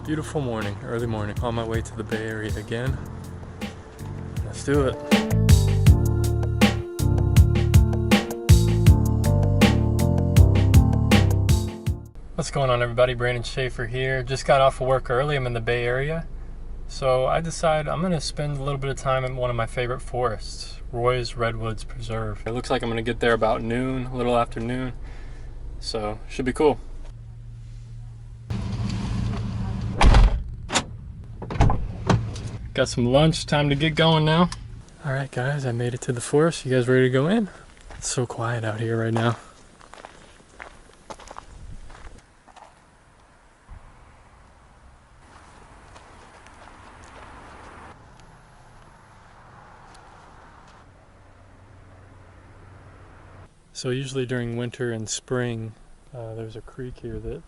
Beautiful morning, early morning, on my way to the Bay Area again. Let's do it. What's going on, everybody? Brandon Schaefer here. Just got off of work early. I'm in the Bay Area. So I decided I'm going to spend a little bit of time in one of my favorite forests, Roy's Redwoods Preserve. It looks like I'm going to get there about noon, a little after noon. So should be cool. Got some lunch, time to get going now. All right, guys, I made it to the forest. You guys ready to go in? It's so quiet out here right now. So usually during winter and spring, there's a creek here that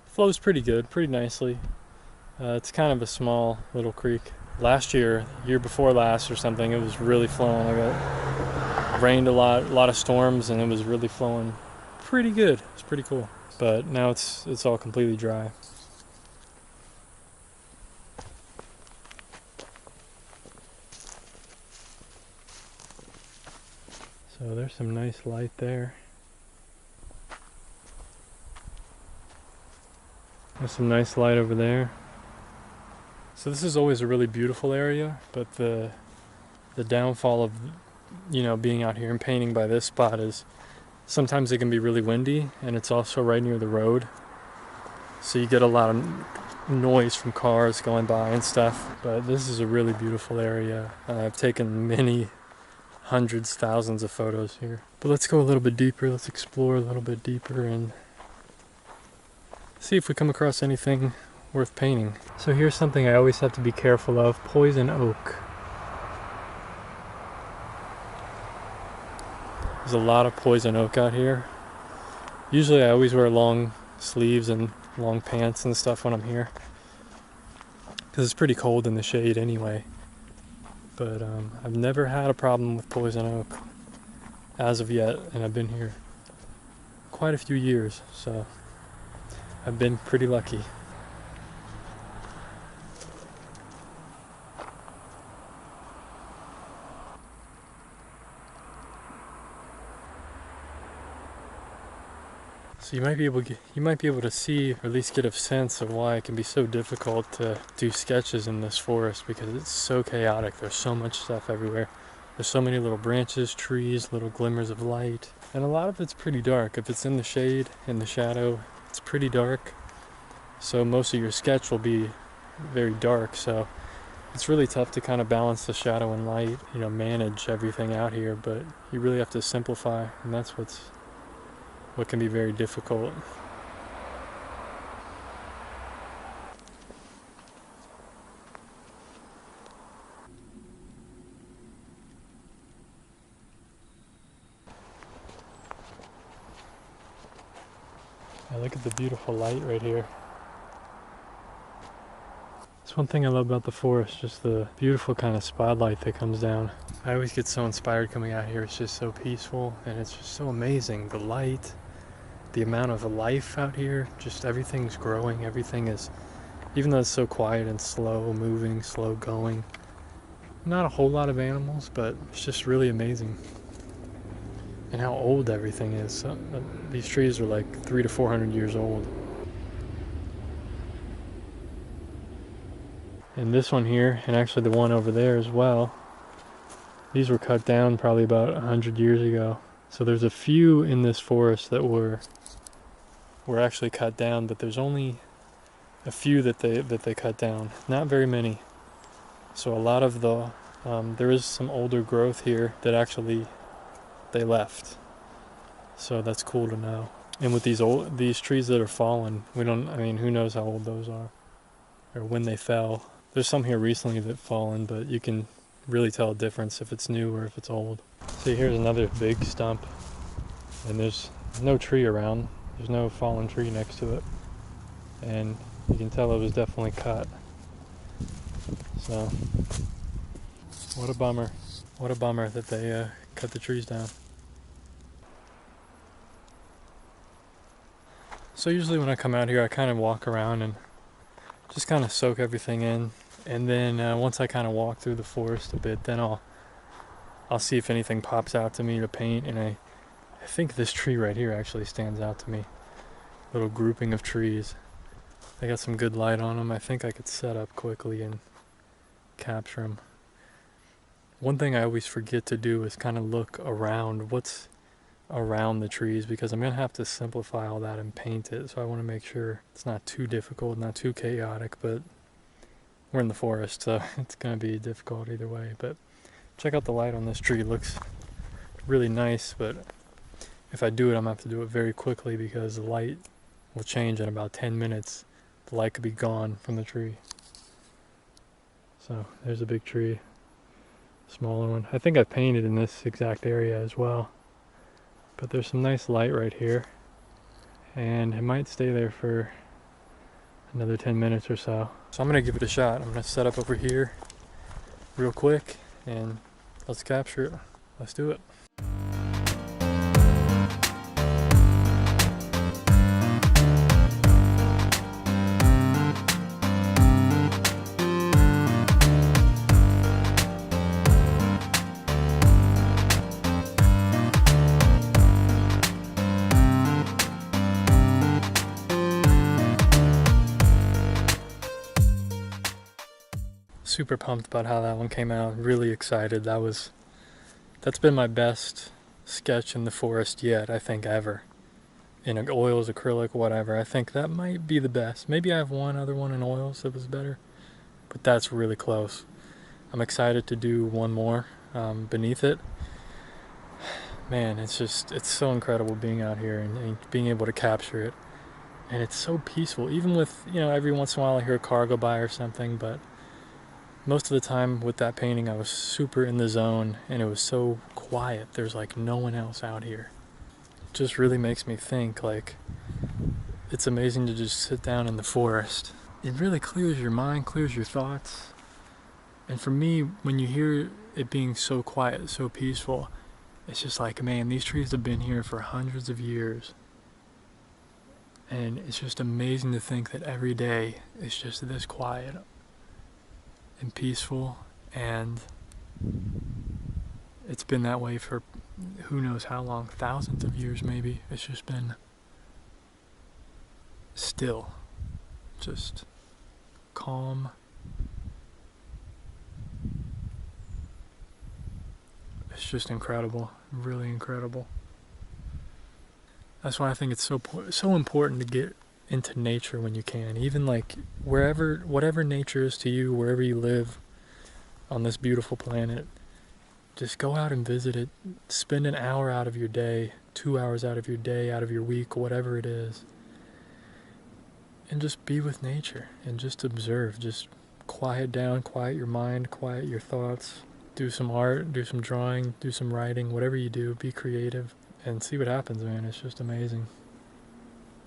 flows pretty good, pretty nicely. It's kind of a small little creek. Last year before last or something, it was really flowing. I got rained a lot of storms, and it was really flowing pretty good. It's pretty cool. But now it's all completely dry. So there's some nice light there. There's some nice light over there. So this is always a really beautiful area, but the downfall of, being out here and painting by this spot is sometimes it can be really windy, and it's also right near the road. So you get a lot of noise from cars going by and stuff. But this is a really beautiful area. I've taken many hundreds, thousands of photos here. But let's go a little bit deeper. Let's explore a little bit deeper and see if we come across anything worth painting. So here's something I always have to be careful of: poison oak. There's a lot of poison oak out here. Usually I always wear long sleeves and long pants and stuff when I'm here, because it's pretty cold in the shade anyway. But I've never had a problem with poison oak as of yet, and I've been here quite a few years, so I've been pretty lucky. So you might be able to see, or at least get a sense of why it can be so difficult to do sketches in this forest, because it's so chaotic. There's so much stuff everywhere. There's so many little branches, trees, little glimmers of light, and a lot of it's pretty dark. If it's in the shade, in the shadow, it's pretty dark. So most of your sketch will be very dark. So it's really tough to kind of balance the shadow and light, manage everything out here. But you really have to simplify, and that's what can be very difficult. Yeah, look at the beautiful light right here. That's one thing I love about the forest, just the beautiful kind of spotlight that comes down. I always get so inspired coming out here. It's just so peaceful, and it's just so amazing. The light, the amount of life out here, just everything's growing. Everything is, even though it's so quiet and slow moving, slow going, not a whole lot of animals, but it's just really amazing. And how old everything is. These trees are like 300 to 400 years old. And this one here, and actually the one over there as well, these were cut down probably about 100 years ago. So there's a few in this forest that were actually cut down, but there's only a few that they cut down. Not very many. So a lot of the there is some older growth here that actually they left. So that's cool to know. And with these trees that are fallen, who knows how old those are or when they fell. There's some here recently that fallen, but you can really tell a difference if it's new or if it's old. See, here's another big stump, and there's no tree around. There's no fallen tree next to it, and you can tell it was definitely cut. So what a bummer. What a bummer that they cut the trees down. So usually when I come out here, I kind of walk around and just kind of soak everything in. And then once I kind of walk through the forest a bit, then I'll see if anything pops out to me to paint. And I think this tree right here actually stands out to me. Little grouping of trees. They got some good light on them. I think I could set up quickly and capture them. One thing I always forget to do is kind of look around what's around the trees, because I'm going to have to simplify all that and paint it. So I want to make sure it's not too difficult, not too chaotic, but we're in the forest, so it's going to be difficult either way. But check out the light on this tree. It looks really nice, but if I do it, I'm going to have to do it very quickly because the light will change in about 10 minutes. The light could be gone from the tree. So there's a big tree. Smaller one. I think I painted in this exact area as well. But there's some nice light right here. And it might stay there for another 10 minutes or so. So I'm going to give it a shot. I'm going to set up over here real quick and let's capture it. Let's do it. Super pumped about how that one came out. Really excited. That's been my best sketch in the forest yet, I think, ever. In oils, acrylic, whatever. I think that might be the best. Maybe I have one other one in oils that was better, but that's really close. I'm excited to do one more beneath it. Man, it's so incredible being out here and being able to capture it. And it's so peaceful, even with, every once in a while I hear a car go by or something, but most of the time with that painting I was super in the zone and it was so quiet. There's like no one else out here. It just really makes me think, like, it's amazing to just sit down in the forest. It really clears your mind, clears your thoughts. And for me, when you hear it being so quiet, so peaceful, it's just like, man, these trees have been here for hundreds of years. And it's just amazing to think that every day it's just this quiet and peaceful, and it's been that way for who knows how long, thousands of years maybe. It's just been still, just calm. It's just incredible, really incredible. That's why I think it's so important to get into nature when you can, even like whatever nature is to you, wherever you live on this beautiful planet. Just go out and visit it. Spend an hour out of your day, 2 hours out of your day, out of your week, whatever it is, and just be with nature and just observe. Just quiet down, quiet your mind, quiet your thoughts. Do some art, do some drawing, do some writing, whatever you do, be creative and see what happens, man. It's just amazing.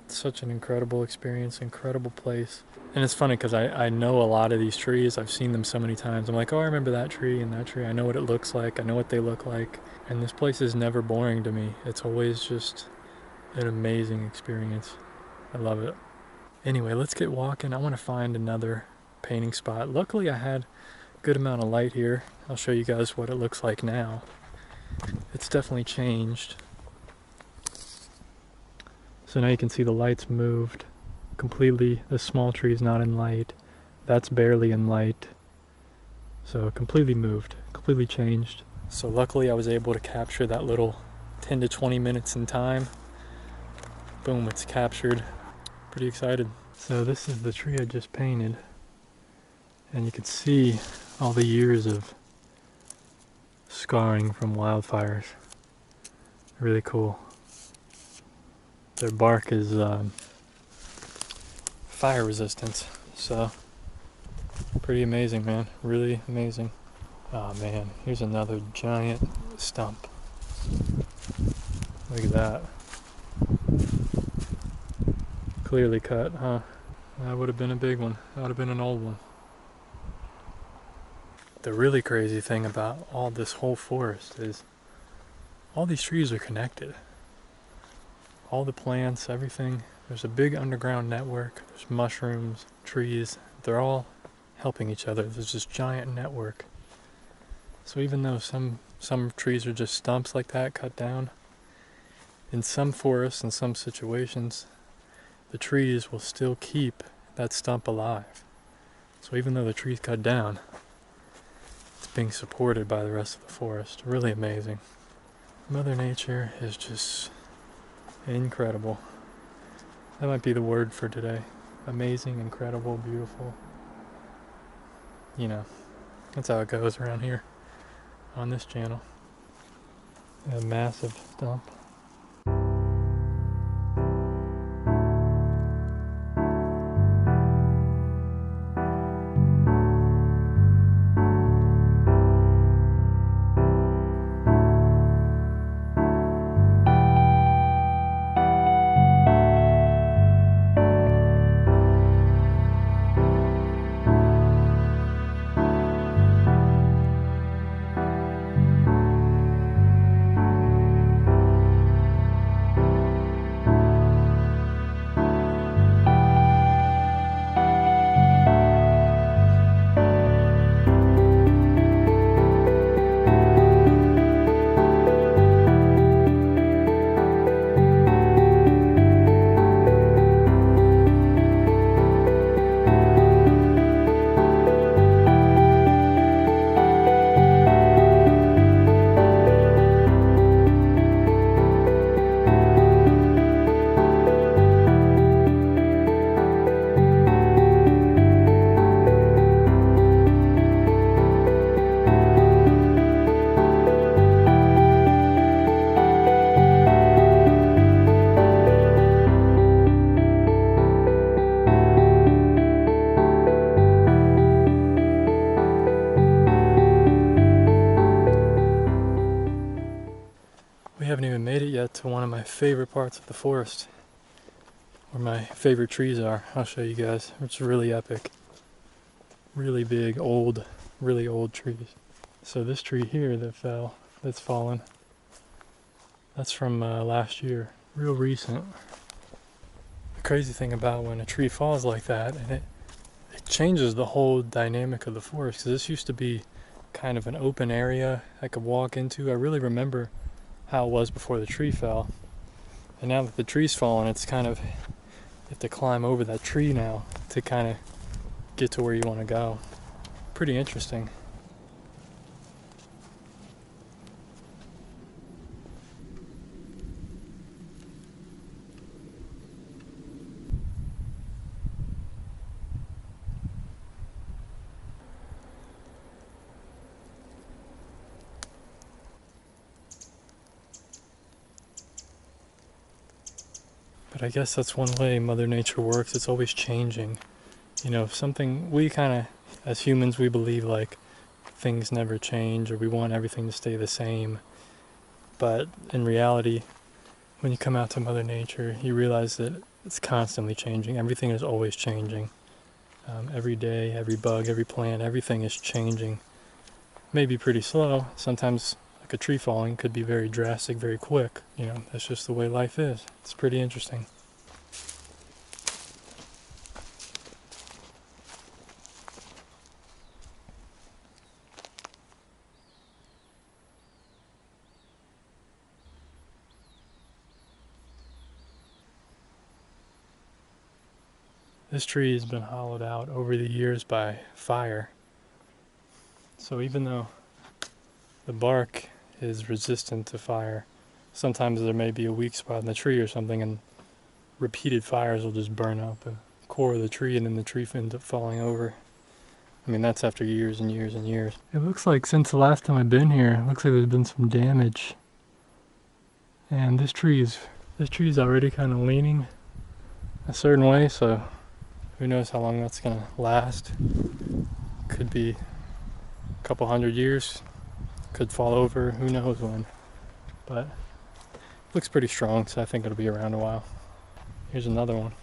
It's such an incredible experience, incredible place. And it's funny because I know a lot of these trees. I've seen them so many times. I'm like, oh, I remember that tree and that tree. I know what it looks like. I know what they look like. And this place is never boring to me. It's always just an amazing experience. I love it. Anyway, let's get walking. I want to find another painting spot. Luckily, I had a good amount of light here. I'll show you guys what it looks like now. It's definitely changed. So now you can see the light's moved completely. This small tree is not in light. That's barely in light. So completely moved, completely changed. So luckily I was able to capture that little 10 to 20 minutes in time. Boom, it's captured. Pretty excited. So this is the tree I just painted. And you can see all the years of scarring from wildfires. Really cool. Their bark is fire resistant, so pretty amazing, man. Really amazing. Oh man, here's another giant stump. Look at that. Clearly cut, huh? That would have been a big one. That would have been an old one. The really crazy thing about all this whole forest is all these trees are connected. All the plants, everything. There's a big underground network. There's mushrooms, trees, they're all helping each other. There's this giant network. So even though some trees are just stumps like that cut down, in some forests, in some situations, the trees will still keep that stump alive. So even though the tree's cut down, it's being supported by the rest of the forest. Really amazing. Mother Nature is just incredible. That might be the word for today. Amazing, incredible, beautiful. You know, that's how it goes around here on this channel. A massive stump. We haven't even made it yet to one of my favorite parts of the forest, where my favorite trees are. I'll show you guys. It's really epic. Really big, old, really old trees. So this tree here that's fallen, that's from last year. Real recent. The crazy thing about when a tree falls like that, and it changes the whole dynamic of the forest, because this used to be kind of an open area I could walk into. I really remember how it was before the tree fell, and now that the tree's fallen, it's kind of, you have to climb over that tree now to kind of get to where you want to go. Pretty interesting. But I guess that's one way Mother Nature works. It's always changing. You know, something we kind of, as humans, we believe like things never change, or we want everything to stay the same. But in reality, when you come out to Mother Nature, you realize that it's constantly changing. Everything is always changing. Every day, every bug, every plant, everything is changing. Maybe pretty slow. Sometimes like a tree falling could be very drastic, very quick. You know, that's just the way life is. It's pretty interesting. This tree has been hollowed out over the years by fire. So even though the bark is resistant to fire, sometimes there may be a weak spot in the tree or something, and repeated fires will just burn out the core of the tree, and then the tree ends up falling over. I mean, that's after years and years and years. It looks like since the last time I've been here, it looks like there's been some damage. And this tree is already kind of leaning a certain way, so who knows how long that's gonna last. Could be a couple hundred years, could fall over, who knows when. But it looks pretty strong, so I think it'll be around a while. Here's another one.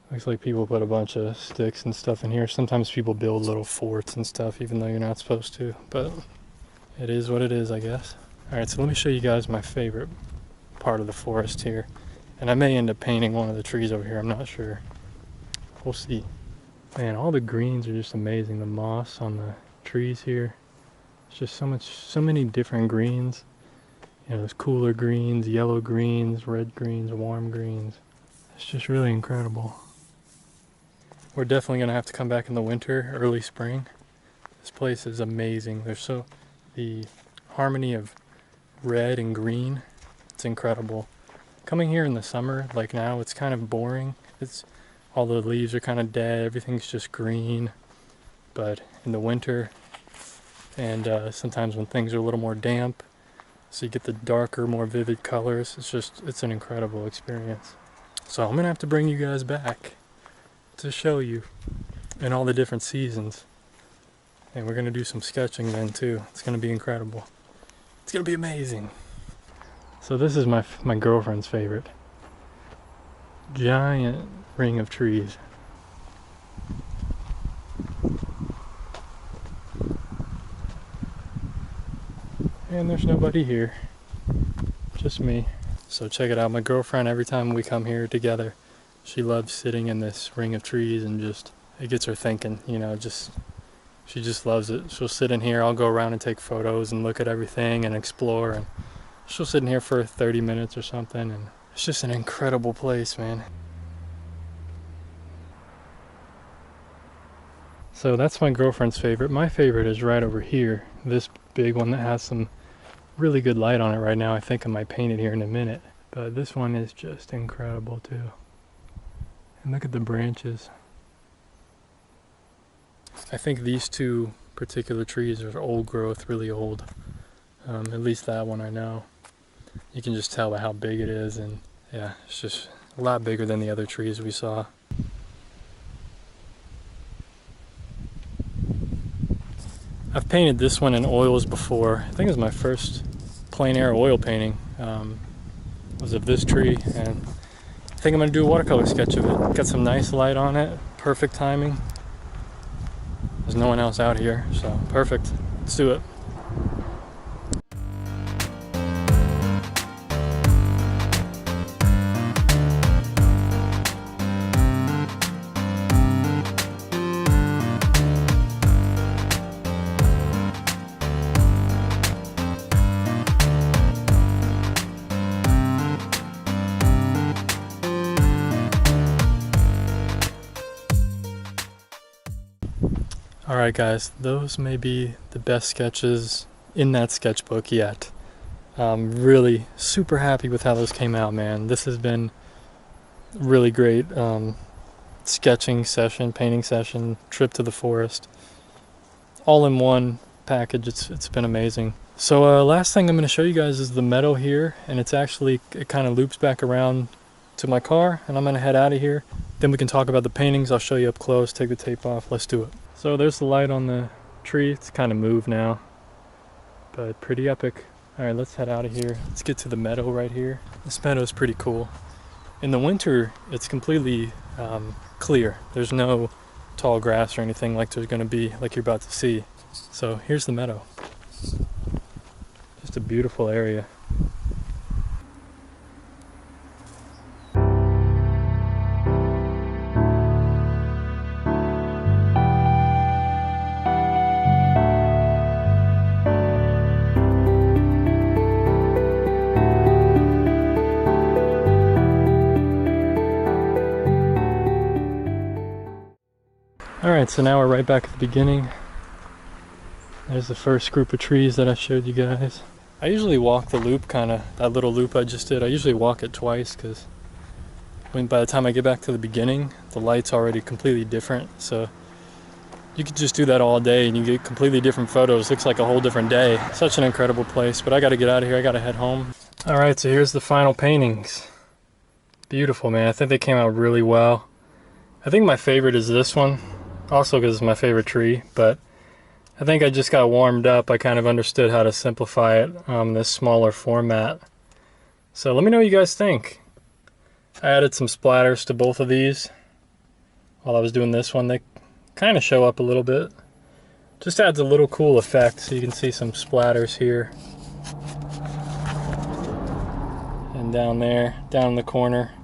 Looks like people put a bunch of sticks and stuff in here. Sometimes people build little forts and stuff, even though you're not supposed to, but it is what it is, I guess. Alright, so let me show you guys my favorite part of the forest here. And I may end up painting one of the trees over here, I'm not sure. We'll see. Man, all the greens are just amazing. The moss on the trees here. It's just so many different greens. You know, there's cooler greens, yellow greens, red greens, warm greens. It's just really incredible. We're definitely gonna have to come back in the winter, early spring. This place is amazing. The harmony of red and green, it's incredible. Coming here in the summer, like now, it's kind of boring. All the leaves are kind of dead, everything's just green. But in the winter, and sometimes when things are a little more damp, so you get the darker, more vivid colors, it's an incredible experience. So I'm gonna have to bring you guys back to show you in all the different seasons. And we're gonna do some sketching then too. It's gonna be incredible. It's gonna be amazing. So this is my girlfriend's favorite. Giant ring of trees. And there's nobody here. Just me. So check it out. My girlfriend, every time we come here together, she loves sitting in this ring of trees and it gets her thinking, you know, she just loves it. She'll sit in here, I'll go around and take photos and look at everything and explore, and she'll sit in here for 30 minutes or something, and it's just an incredible place, man. So that's my girlfriend's favorite. My favorite is right over here, this big one that has some really good light on it right now. I think I might paint it here in a minute, but this one is just incredible too. And look at the branches. I think these two particular trees are old growth, really old. At least that one I know. You can just tell by how big it is, and yeah, it's just a lot bigger than the other trees we saw. I've painted this one in oils before. I think it was my first plein air oil painting. Was of this tree, and I think I'm gonna do a watercolor sketch of it. Got some nice light on it, perfect timing. There's no one else out here, so perfect. Let's do it. Alright guys, those may be the best sketches in that sketchbook yet. Really super happy with how those came out, man. This has been really great sketching session, painting session, trip to the forest. All in one package, it's been amazing. So last thing I'm going to show you guys is the meadow here, and it kind of loops back around to my car, and I'm going to head out of here. Then we can talk about the paintings. I'll show you up close, take the tape off, let's do it. So there's the light on the tree. It's kind of moved now, but pretty epic. All right, let's head out of here. Let's get to the meadow right here. This meadow is pretty cool. In the winter, it's completely clear. There's no tall grass or anything like there's gonna be, like you're about to see. So here's the meadow. Just a beautiful area. Alright, so now we're right back at the beginning. There's the first group of trees that I showed you guys. I usually walk the loop, that little loop I just did. I usually walk it twice because by the time I get back to the beginning, the light's already completely different. So you could just do that all day and you get completely different photos. Looks like a whole different day. Such an incredible place, but I gotta get out of here. I gotta head home. Alright, so here's the final paintings. Beautiful, man. I think they came out really well. I think my favorite is this one. Also because it's my favorite tree, but I think I just got warmed up. I kind of understood how to simplify it in this smaller format. So let me know what you guys think. I added some splatters to both of these while I was doing this one. They kind of show up a little bit. Just adds a little cool effect, so you can see some splatters here. And down there, down in the corner.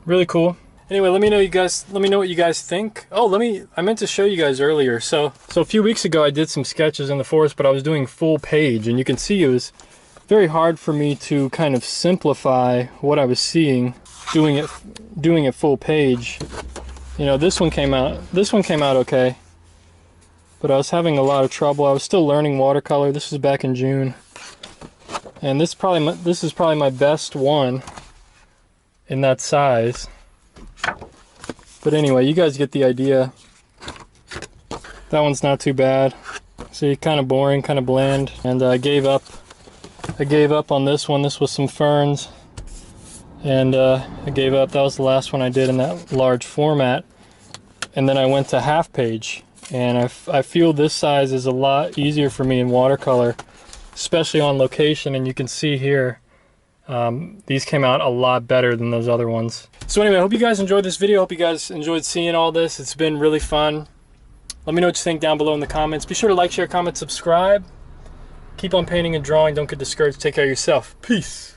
Really cool. Anyway, let me know what you guys think. Oh, I meant to show you guys earlier. So a few weeks ago I did some sketches in the forest, but I was doing full page, and you can see it was very hard for me to kind of simplify what I was seeing doing it full page. You know, this one came out okay, but I was having a lot of trouble. I was still learning watercolor. This was back in June, and this is probably my best one in that size. But anyway, you guys get the idea. That one's not too bad. See, kind of boring, kind of bland, and I gave up on this one. This was some ferns, and I gave up. That was the last one I did in that large format, and then I went to half page, and I feel this size is a lot easier for me in watercolor, especially on location. And you can see here, these came out a lot better than those other ones. So anyway, I hope you guys enjoyed this video. I hope you guys enjoyed seeing all this. It's been really fun. Let me know what you think down below in the comments. Be sure to like, share, comment, subscribe. Keep on painting and drawing. Don't get discouraged. Take care of yourself. Peace.